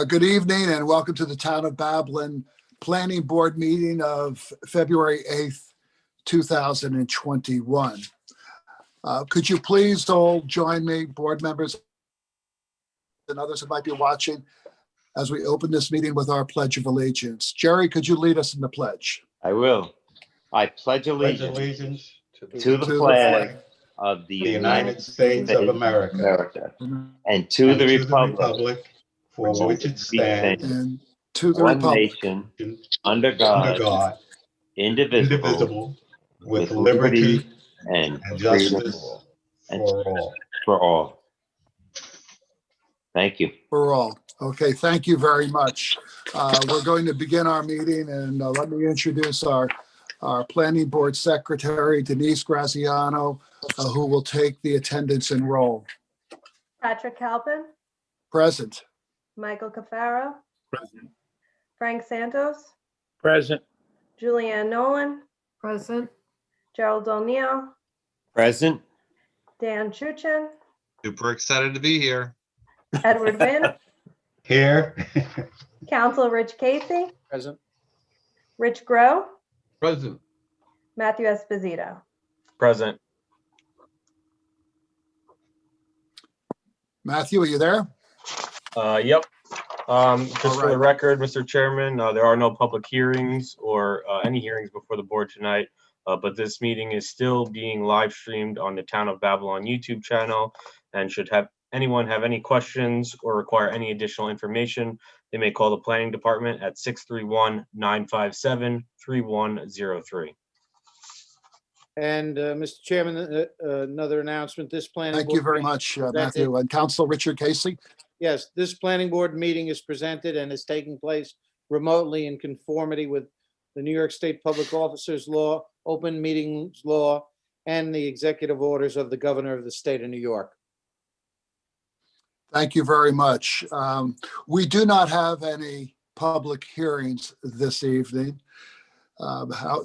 Good evening and welcome to the Town of Babylon Planning Board meeting of February 8th, 2021. Could you please all join me, board members and others who might be watching, as we open this meeting with our Pledge of Allegiance. Jerry, could you lead us in the pledge? I will. I pledge allegiance to the flag of the United States of America and to the republic for which it stands, And to the one republic, nation, under God, indivisible, with liberty and and freedom justice for all. for all. Thank you. for all. Okay, thank you very much. We're going to begin our meeting and let me introduce our Planning Board Secretary, Denise Graziano, who will take the attendance and roll. Patrick Halpin, Present. Michael Cafaro, Present. Frank Santos, Present. Julianne Nolan, Present. Gerald O'Neill, Present. Dan Chuchin, Super excited to be here. Edward Vinn, Here. Council Rich Casey, Present. Rich Grow, Present. Matthew Esposito. Present. Matthew, are you there? Yep. Just All for the right. record, Mr. Chairman, there are no public hearings or any hearings before the board tonight, but this meeting is still being live streamed on the Town of Babylon YouTube channel, and should anyone have any questions or require any additional information, they may call the planning department at 631-957-3103. And Mr. Chairman, another announcement, this planning. Thank you board very meeting much, is presented- Matthew. And Council Richard Casey? Yes, this planning board meeting is presented and is taking place remotely in conformity with the New York State Public Officers Law, Open Meetings Law, and the executive orders of the governor of the state of New York. Thank you very much. We do not have any public hearings this evening.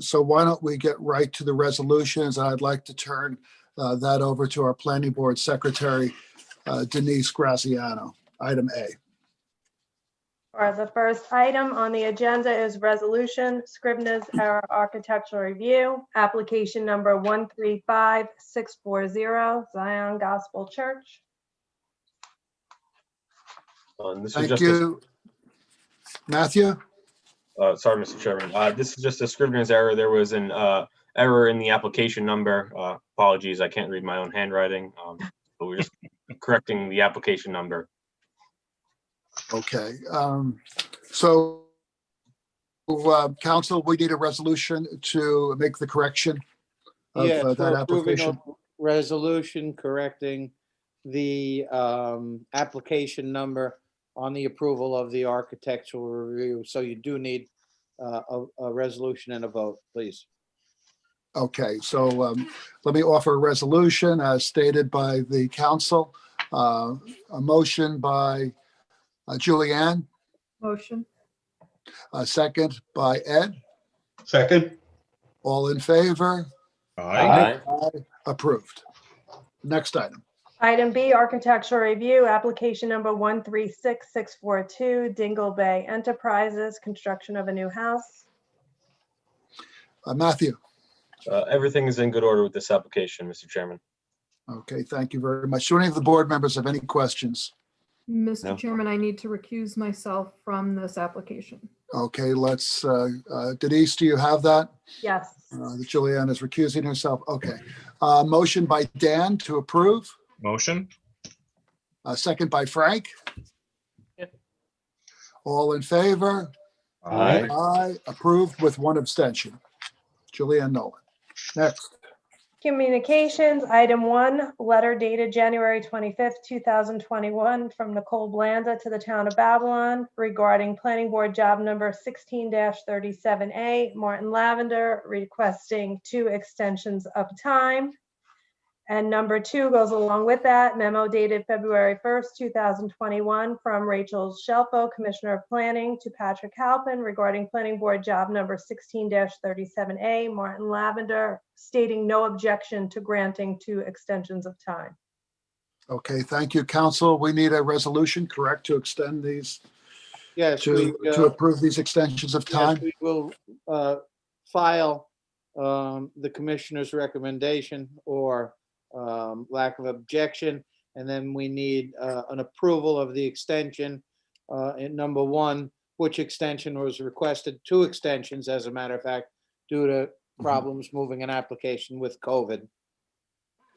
So why don't we get right to the resolutions? I'd like to turn that over to our Planning Board Secretary, Denise Graziano. Item A. Or the first item on the agenda is resolution, Scribner's Error Architectural Review, application number 135640, Zion Gospel Church. This is Thank just you. Matthew? sorry, Mr. Chairman. This is just a Scrivener's error. There was an error in the application number. Apologies, I can't read my own handwriting. But we're just correcting the application number. Okay. Council, we need a resolution to make the correction of Yeah, for that approving application. a resolution correcting the application number on the approval of the architectural review. So you do need a resolution and a vote, please. Okay, so let me offer a resolution as stated by the council. A motion by Julianne, Motion. a second by Ed. Second. All in favor? Aye. Approved. Next item. Item B, architectural review, application number 136642, Dingle Bay Enterprises, construction of a new house. Matthew. Everything is in good order with this application, Mr. Chairman. Okay, thank you very much. Do any of the board members have any questions? Mr. No. Chairman, I need to recuse myself from this application. Okay, let's, Denise, do you have that? Yes. Julianne is recusing herself. Okay. Motion by Dan to approve. Motion. Second by Frank. Yep. All in favor? Aye. Aye, approved with one abstention. Julianne Nolan. Next. Communications, item 1, letter dated January 25th, 2021, from Nicole Blanda to the Town of Babylon regarding Planning Board Job Number 16-37A, Martin Lavender, requesting 2 extensions of time. And number 2 goes along with that, memo dated February 1st, 2021, from Rachel Shelfo, Commissioner of Planning, to Patrick Halpin regarding Planning Board Job Number 16-37A, Martin Lavender, stating no objection to granting 2 extensions of time. Okay, thank you, council. We need a resolution, correct, to extend these Yes, to approve these extensions of yes, time? we will file the commissioner's recommendation or lack of objection. And then we need an approval of the extension. In number one, which extension was requested, 2 extensions, as a matter of fact, due to problems moving an application with COVID.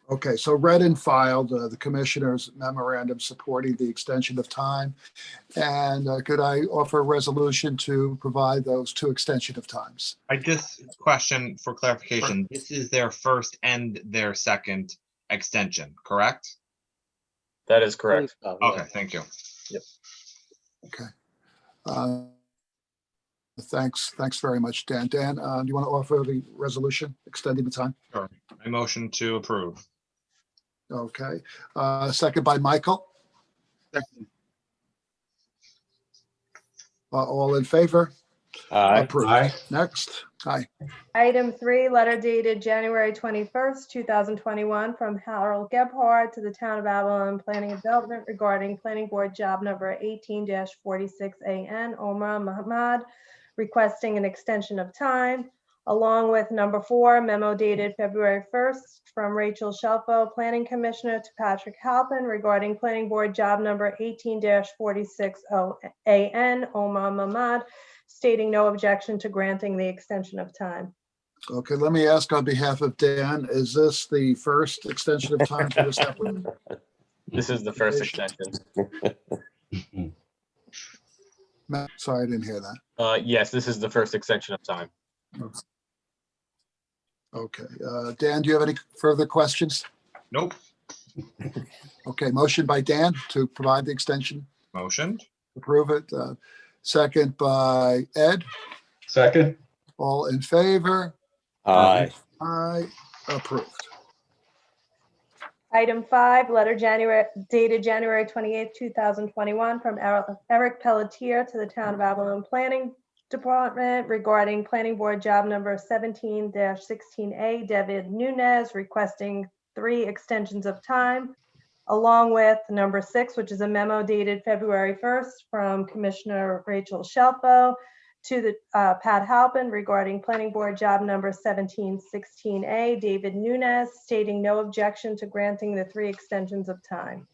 Okay, so read and filed the commissioner's memorandum supporting the extension of time. And could I offer a resolution to provide those 2 extension of times? I just question for clarification. This is their first and their second extension, correct? That is correct. Oh, yeah. Okay, thank you. Okay. Thanks very much, Dan. Dan, do you want to offer the resolution extending the time? Sure. I motion to approve. Okay. Second by Michael. All in favor? Aye. Approved. Aye. Next. Aye. Item 3, letter dated January 21st, 2021, from Harold Gebhardt to the Town of Avalon Planning and Development regarding Planning Board Job Number 18-46AN, Omar Mahmoud, requesting an extension of time, along with number 4, memo dated February 1st from Rachel Shelfo, Planning Commissioner, to Patrick Halpin regarding Planning Board Job Number 18-46AN, Omar Mahmoud, stating no objection to granting the extension of time. Okay, let me ask on behalf of Dan, is this the first extension of time for this application? This is the first extension. Matt, sorry, I didn't hear that. Yes, this is the first extension of time. Okay, Dan, do you have any further questions? Nope. Okay, motion by Dan to provide the extension, Motioned. approve it. Second by Ed, Second. all in favor? Aye. Aye, approved. Item 5, letter dated January 28th, 2021, from Eric Pelletier to the Town of Avalon Planning Department regarding Planning Board Job Number 17-16A, David Nunez, requesting 3 extensions of time, along with number 6, which is a memo dated February 1st from Commissioner Rachel Shelfo to the Pat Halpin regarding Planning Board Job Number 17-16A, David Nunez, stating no objection to granting the 3 extensions of time.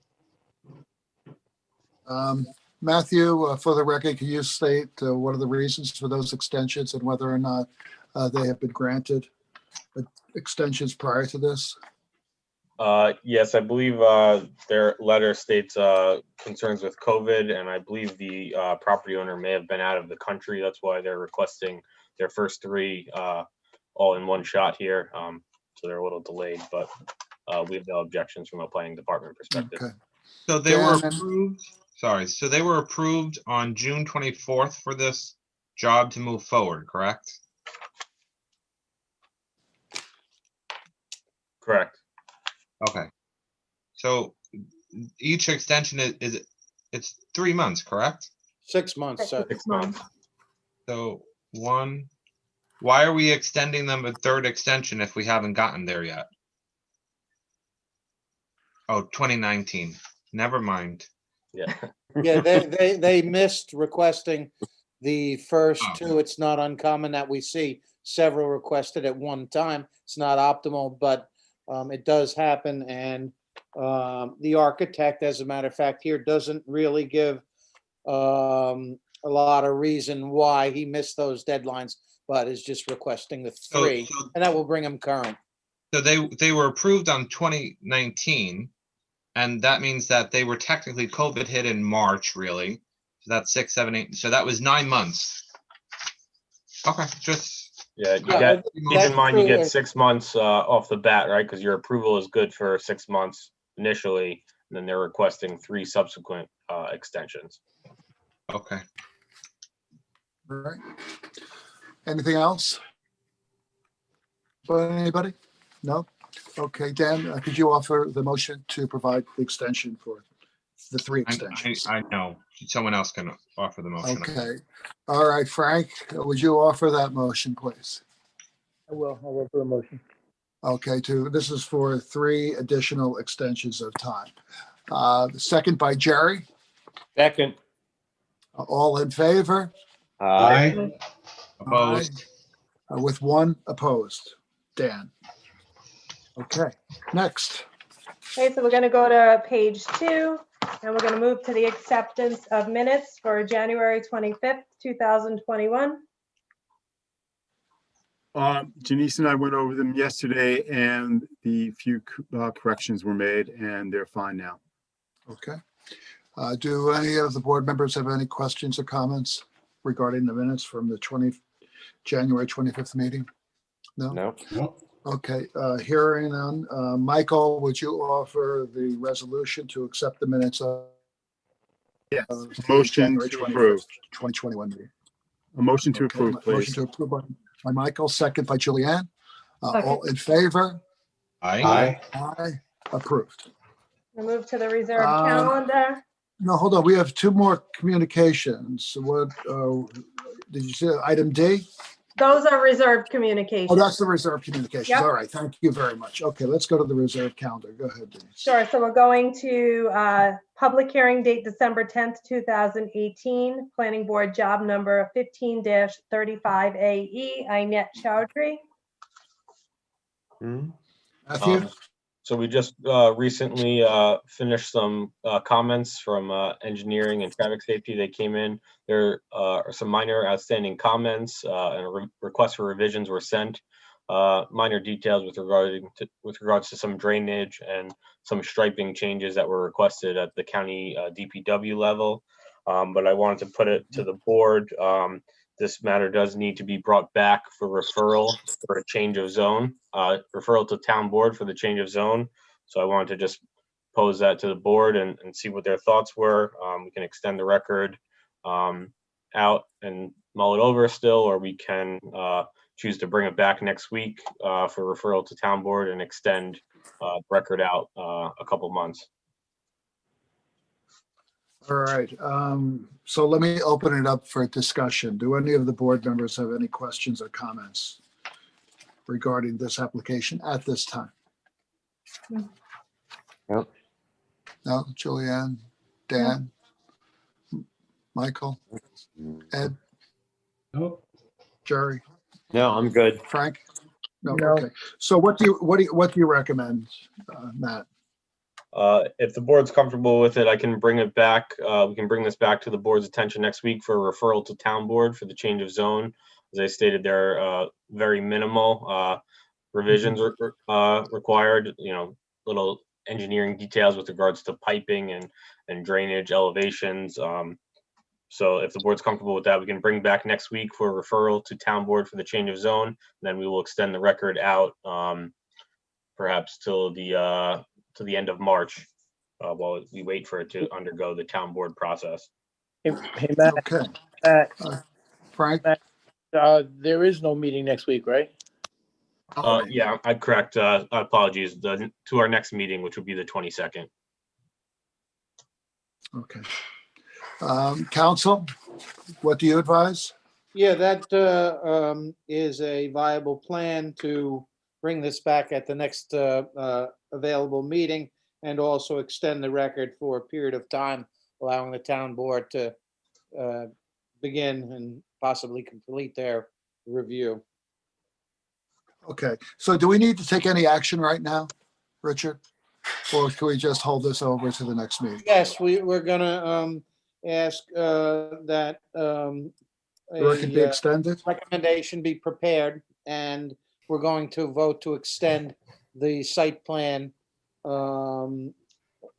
Matthew, for the record, can you state what are the reasons for those extensions and whether or not they have been granted extensions prior to this? Yes, I believe their letter states concerns with COVID, and I believe the property owner may have been out of the country. That's why they're requesting their first 3 all in one shot here. So they're a little delayed, but we have no objections from a planning department perspective. Okay. So they were Dan, approved, sorry, so they were approved on June 24th for this job to move forward, correct? Correct. Okay. So each extension it's 3 months, correct? 6 months, sir. 6 months. So why are we extending them a 3rd extension if we haven't gotten there yet? Oh, 2019. Never mind. Yeah. Yeah, they missed requesting the first Oh. 2. It's not uncommon that we see several requested at one time. It's not optimal, but it does happen. And the architect, as a matter of fact, here doesn't really give a lot of reason why he missed those deadlines, but is just requesting the 3, and that will bring him current. So they were approved on 2019, and that means that they were technically COVID hit in March, really. So that's 6, 7, 8. So that was 9 months. Okay, just Yeah, you Yeah, got, keep that's in mind you true. get 6 months off the bat, right? Because your approval is good for 6 months initially, and then they're requesting 3 subsequent extensions. okay. all right. Anything else? Anybody? No? Okay, Dan, could you offer the motion to provide the extension for the 3 extensions? I know. Someone else can offer the motion. Okay. All right, Frank, would you offer that motion, please? I will offer a motion. Okay, this is for 3 additional extensions of time. Second by Jerry, Second. All in favor? Aye. Opposed? With one opposed. Dan. Okay, next. Okay, so we're going to go to page 2, and we're going to move to the acceptance of minutes for January 25th, 2021. Janice and I went over them yesterday, and the few corrections were made, and they're fine now. Okay. Do any of the board members have any questions or comments regarding the minutes from the January 25th meeting? No? No. Nope. Okay, hearing none. Michael, would you offer the resolution to accept the minutes of Yes. the Motion January to 25th, approve. 2021 meeting? A motion to Okay, approve, Motion please. to approve by Michael, second by Julianne. Second. All in favor? Aye. Aye, approved. We'll move to the reserved Um, calendar. No, hold on, we have two more communications. What, did you say item D? Those are reserved Oh, communications. that's the reserve communications. Yep. All right, thank you very much. Okay, let's go to the reserve calendar. Go ahead, Denise. Sure, so we're going to public hearing date December 10th, 2018, Planning Board Job Number 15-35AE, Inet Chowdhury. Matthew? So we just recently finished some comments from engineering and traffic safety. They came in. There are some minor outstanding comments and requests for revisions were sent. Minor details with regards to some drainage and some striping changes that were requested at the county DPW level. But I wanted to put it to the board. This matter does need to be brought back for referral for a change of zone, referral to town board for the change of zone. So I wanted to just pose that to the board and see what their thoughts were. We can extend the record out and mull it over still, or we can choose to bring it back next week for referral to town board and extend record out a couple months. All right, so let me open it up for discussion. Do any of the board members have any questions or comments regarding this application at this time? Nope. No, Julianne, Dan, Michael, Ed, Nope. Jerry, No, I'm good. Frank? No, No. okay. So what do you recommend, Matt? If the board's comfortable with it, I can bring it back. We can bring this back to the board's attention next week for a referral to town board for the change of zone. As I stated, there are very minimal revisions required, little engineering details with regards to piping and drainage elevations. So if the board's comfortable with that, we can bring back next week for a referral to town board for the change of zone. Then we will extend the record out perhaps till the end of March while we wait for it to undergo the town board process. Hey, Matt, Okay, Frank? there is no meeting next week, right? Yeah, I'm correct. Apologies. To our next meeting, which would be the 22nd. Okay. Council, what do you advise? Yeah, that is a viable plan to bring this back at the next available meeting and also extend the record for a period of time, allowing the town board to begin and possibly complete their review. Okay, so do we need to take any action right now, Richard? Or can we just hold this over to the next meeting? Yes, we're gonna ask that Or it can be a extended? recommendation be prepared, and we're going to vote to extend the site plan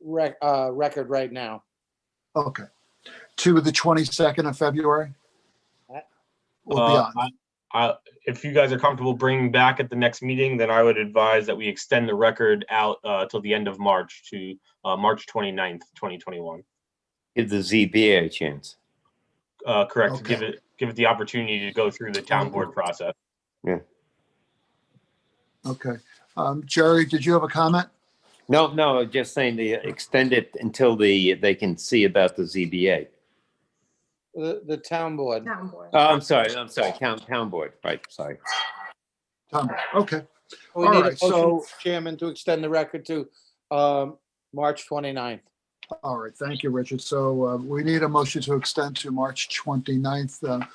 record right now. Okay. To the 22nd of February? Or beyond? If you guys are comfortable bringing back at the next meeting, then I would advise that we extend the record out till the end of March to March 29th, 2021. Give the ZBA a chance. Correct. Okay. Give it the opportunity to go through the town board process. Yeah. Okay. Jerry, did you have a comment? No, just saying they extend it until they can see about the ZBA. The town board. Town board. Oh, I'm sorry, town board, right, sorry. Tom, okay. We All need a right, motion, so- Chairman, to extend the record to March 29th. All right, thank you, Richard. So we need a motion to extend to March 29th.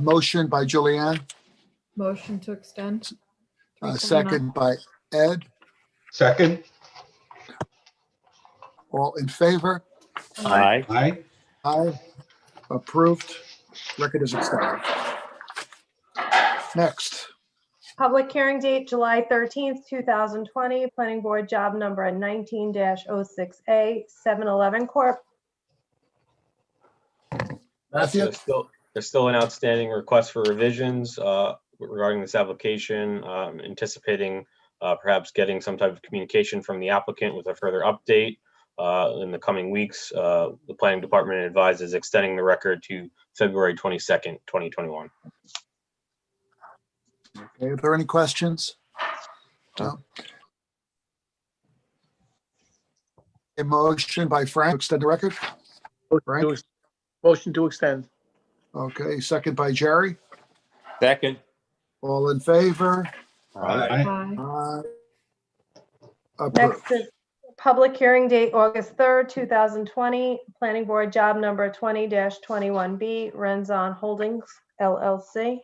Motion by Julianne, Motion to extend. 329. second by Ed. Second. All in favor? Aye. Aye. Aye. Approved. Record is extended. Next, Public hearing date, July 13th, 2020, Planning Board Job Number 19-06A, 7-Eleven Corp. Matthew? There's still an outstanding request for revisions regarding this application. Anticipating perhaps getting some type of communication from the applicant with a further update in the coming weeks. The planning department advises extending the record to February 22nd, 2021. Okay, are there any questions? No. A motion by Frank to extend the record? Frank? Motion to extend. Okay, second by Jerry. Second. All in favor? Aye. Aye. Approved. Next is public hearing date, August 3rd, 2020, Planning Board Job Number 20-21B, Renzon Holdings LLC.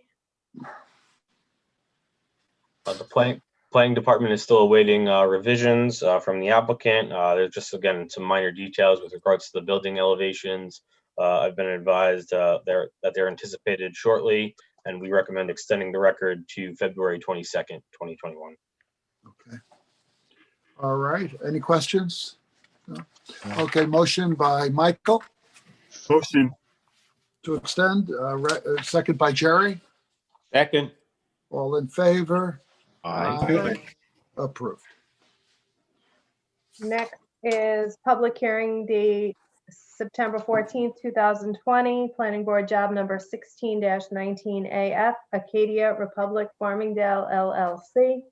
The planning department is still awaiting revisions from the applicant. There's just, again, some minor details with regards to the building elevations. I've been advised that they're anticipated shortly, and we recommend extending the record to February 22nd, 2021. Okay. All right, any questions? No? Okay, motion by Michael Motion. to extend, second by Jerry. Second. All in favor? Aye. Approved. Next is public hearing date, September 14th, 2020, Planning Board Job Number 16-19AF, Acadia Republic Farmingdale LLC.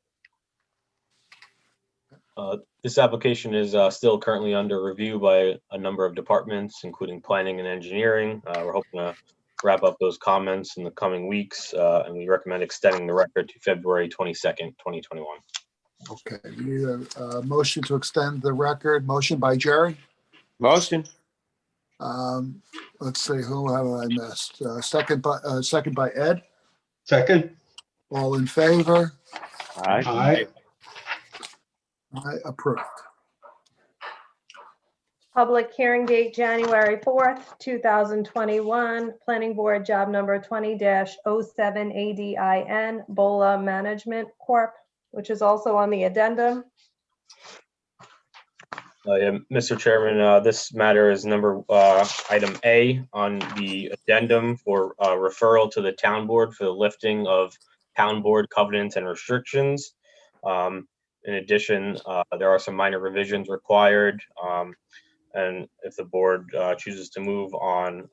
This application is still currently under review by a number of departments, including planning and engineering. We're hoping to wrap up those comments in the coming weeks, and we recommend extending the record to February 22nd, 2021. Okay, we need a motion to extend the record. Motion by Jerry. Motion. Let's see, who have I missed? Second by Ed. Second. All in favor? Aye. Aye, approved. Public hearing date, January 4th, 2021, Planning Board Job Number 20-07ADIN, Bola Management Corp., which is also on the addendum. Yeah, Mr. Chairman, this matter is item A on the addendum for referral to the town board for the lifting of town board covenants and restrictions. In addition, there are some minor revisions required. And if the board chooses to move on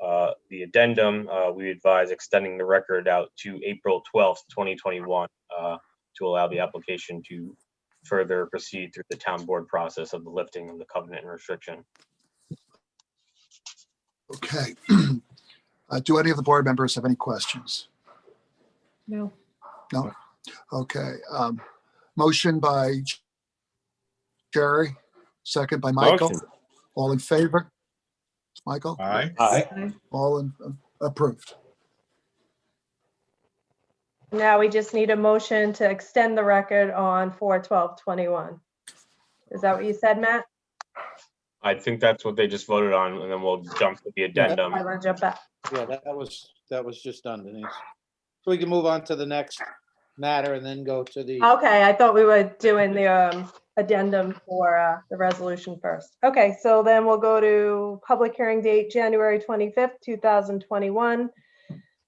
the addendum, we advise extending the record out to April 12th, 2021 to allow the application to further proceed through the town board process of the lifting of the covenant and restriction. Okay. Do any of the board members have any questions? No. No? Okay. Motion by Jerry, second by Michael. Motion. All in favor? Michael? Aye. Aye. All in, approved. Now we just need a motion to extend the record on 4/12/21. Is that what you said, Matt? I think that's what they just voted on, and then we'll jump to the addendum. I want to jump back. Yeah, that was just done, Denise. So we can move on to the next matter and then go to the, Okay, I thought we were doing the addendum for the resolution first. Okay, so then we'll go to public hearing date, January 25th, 2021.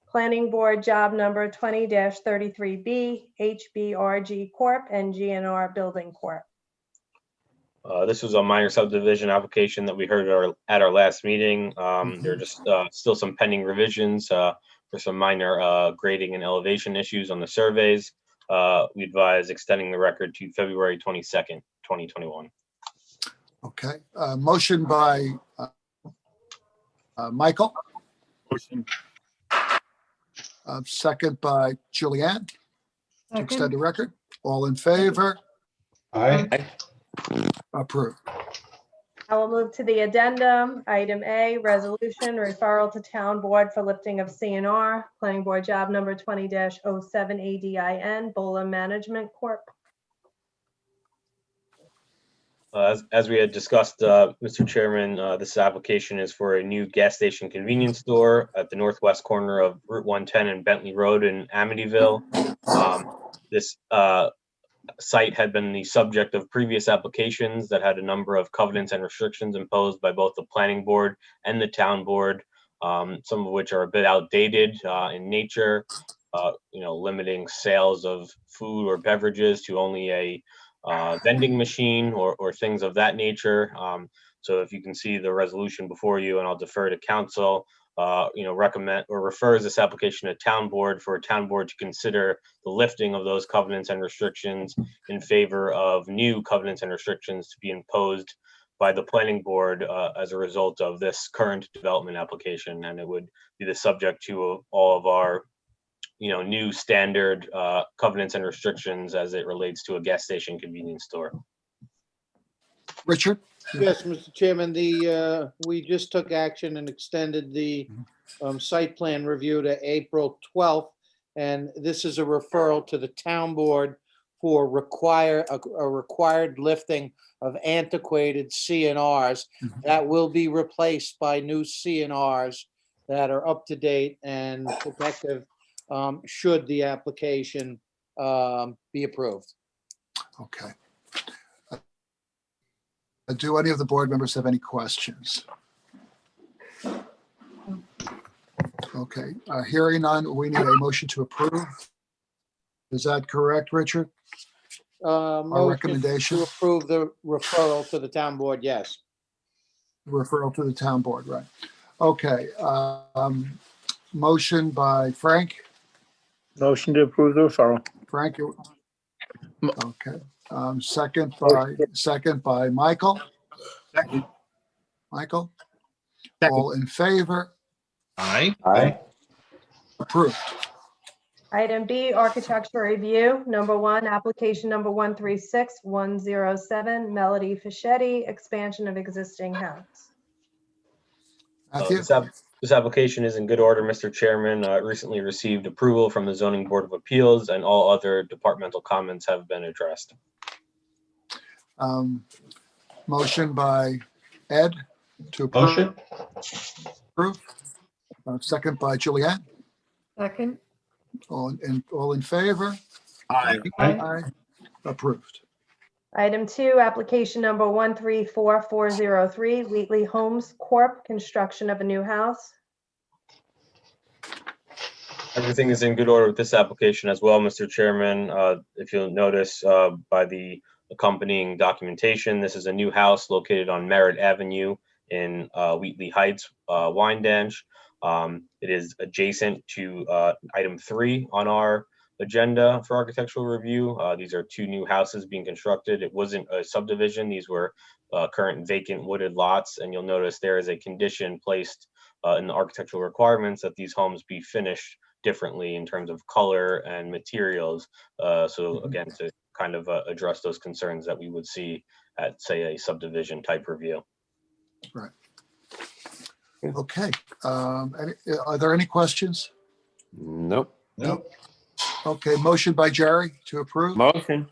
Planning Board Job Number 20-33B, HBRG Corp. and GNR Building Corp. This was a minor subdivision application that we heard at our last meeting. There are just still some pending revisions for some minor grading and elevation issues on the surveys. We advise extending the record to February 22nd, 2021. Okay. Motion by Michael, Motion. second by Julianne to extend Second. the record. All in favor? Aye. Approved. I will move to the addendum. Item A, resolution, referral to town board for lifting of CNR, planning board job number 20-07 ADIN, Bola Management Corp. As we had discussed, Mr. Chairman, this application is for a new gas station convenience store at the northwest corner of Route 110 and Bentley Road in Amityville. This site had been the subject of previous applications that had a number of covenants and restrictions imposed by both the planning board and the town board, some of which are a bit outdated in nature, limiting sales of food or beverages to only a vending machine or things of that nature. So if you can see the resolution before you, and I'll defer to council, recommend or refers this application to town board for a town board to consider the lifting of those covenants and restrictions in favor of new covenants and restrictions to be imposed by the planning board as a result of this current development application. And it would be the subject to all of our new standard covenants and restrictions as it relates to a gas station convenience store. Richard? Yes, Mr. Chairman, we just took action and extended the site plan review to April 12th. And this is a referral to the town board for a required lifting of antiquated CNRs that will be replaced by new CNRs that are up to date and protective should the application be approved. Okay. Do any of the board members have any questions? Okay, hearing none, we need a motion to approve. Is that correct, Richard? Motion recommendation? to approve the referral to the town board, yes. Referral to the town board, right? Okay, motion by Frank. Motion to approve the referral. Frank, okay. Second by Michael. Second. Michael, Second. all in favor? Aye. Aye. Approved. Item B, architecture review. Number 1, application number 136107, Melody Fischetti, expansion of existing house. Matthew? This application is in good order, Mr. Chairman. It recently received approval from the Zoning Board of Appeals, and all other departmental comments have been addressed. Motion by Ed to approve. Motion. Second by Julianne. Second. All in favor? Aye. Aye. Approved. Item 2, application number 134403, Wheatley Homes Corp., construction of a new house. Everything is in good order with this application as well, Mr. Chairman. If you'll notice by the accompanying documentation, this is a new house located on Merritt Avenue in Wheatley Heights, Wyandanch. It is adjacent to item 3 on our agenda for architectural review. These are 2 new houses being constructed. It wasn't a subdivision. These were current vacant wooded lots. And you'll notice there is a condition placed in the architectural requirements that these homes be finished differently in terms of color and materials. So again, to kind of address those concerns that we would see at, say, a subdivision type review. Right. Okay. Are there any questions? Nope. Nope. Okay, motion by Jerry to approve. Motion.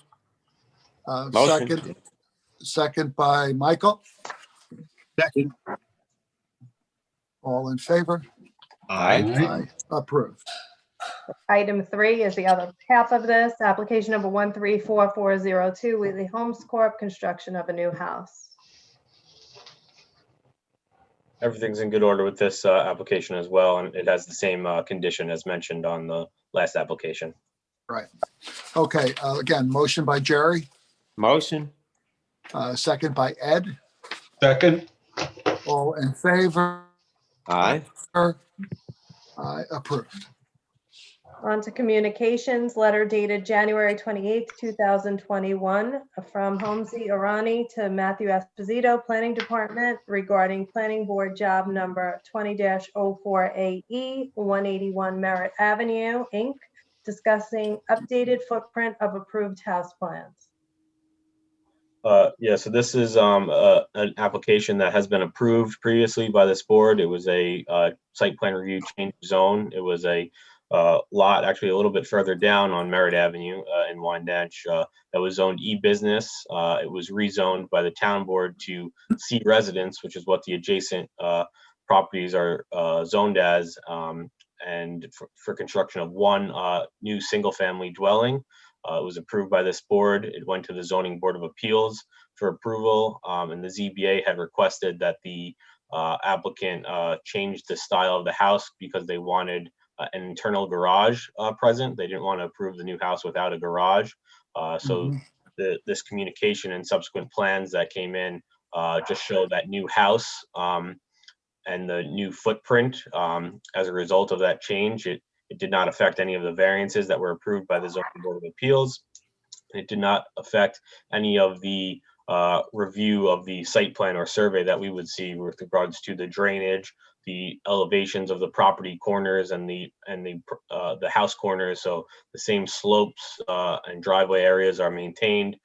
Second by Michael. Second. All in favor? Aye. Approved. Item 3 is the other half of this, application number 134402, Wheatley Homes Corp., construction of a new house. Everything's in good order with this application as well, and it has the same condition as mentioned on the last application. Right. Okay, again, motion by Jerry, Motion. second by Ed. Second. All in favor? Aye. Aye, approved. On to communications, letter dated January 28th, 2021, from Homsi Irani to Matthew Esposito, Planning Department, regarding Planning Board job number 20-04AE, 181 Merritt Avenue, Inc., discussing updated footprint of approved house plans. Yeah, so this is an application that has been approved previously by this board. It was a site plan review change of zone. It was a lot actually a little bit further down on Merritt Avenue in Wyandanch that was zoned e-business. It was rezoned by the town board to C residence, which is what the adjacent properties are zoned as, and for construction of one new single-family dwelling. It was approved by this board. It went to the Zoning Board of Appeals for approval, and the ZBA had requested that the applicant change the style of the house because they wanted an internal garage present. They didn't want to approve the new house without a garage. So this communication and subsequent plans that came in just show that new house and the new footprint. As a result of that change, it did not affect any of the variances that were approved by the Zoning Board of Appeals. It did not affect any of the review of the site plan or survey that we would see with regards to the drainage, the elevations of the property corners and the house corners. So the same slopes and driveway areas are maintained.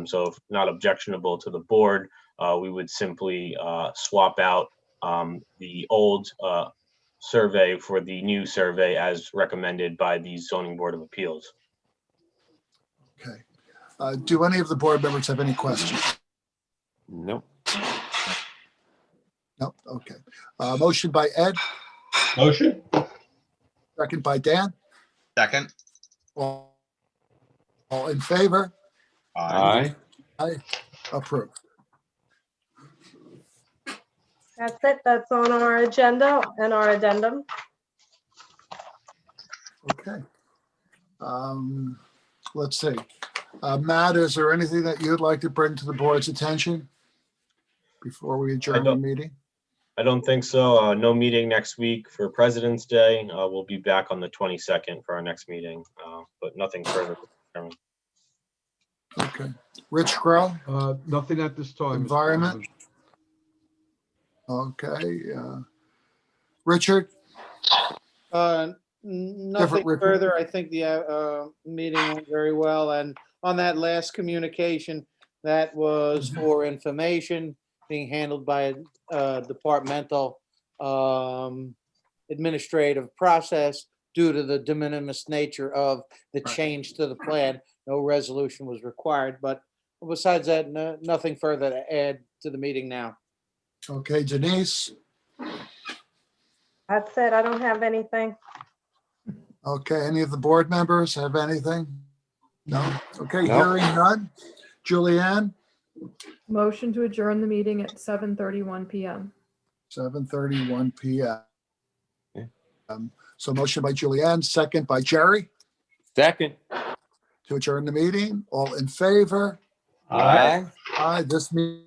So if not objectionable to the board, we would simply swap out the old survey for the new survey as recommended by the Zoning Board of Appeals. Okay. Do any of the board members have any questions? Nope. No, okay. Motion by Ed, Motion? second by Dan. Second. All in favor? Aye. Aye. Approved. That's it. That's on our agenda and our addendum. Okay. Let's see. Matt, is there anything that you'd like to bring to the board's attention before we adjourn the meeting? I don't think so. No meeting next week for President's Day. We'll be back on the 22nd for our next meeting, but nothing further. Okay. Rich Grow, Nothing at this time. Mr. Environment. President. Okay. Richard, Nothing report. further. I think the meeting went very well. And on that last communication, that was for information being handled by a departmental administrative process due to the de minimis nature of the change to the plan. No resolution was required, but besides that, nothing further to add to the meeting now. okay, Denise, That's it. I don't have anything. okay, any of the board members have anything? No, okay, No. hearing none. Julianne, Motion to adjourn the meeting at 7:31 PM. 7:31 PM. Okay. So motion by Julianne, second by Jerry Second. to adjourn the meeting. All in favor? Aye. Aye, this meeting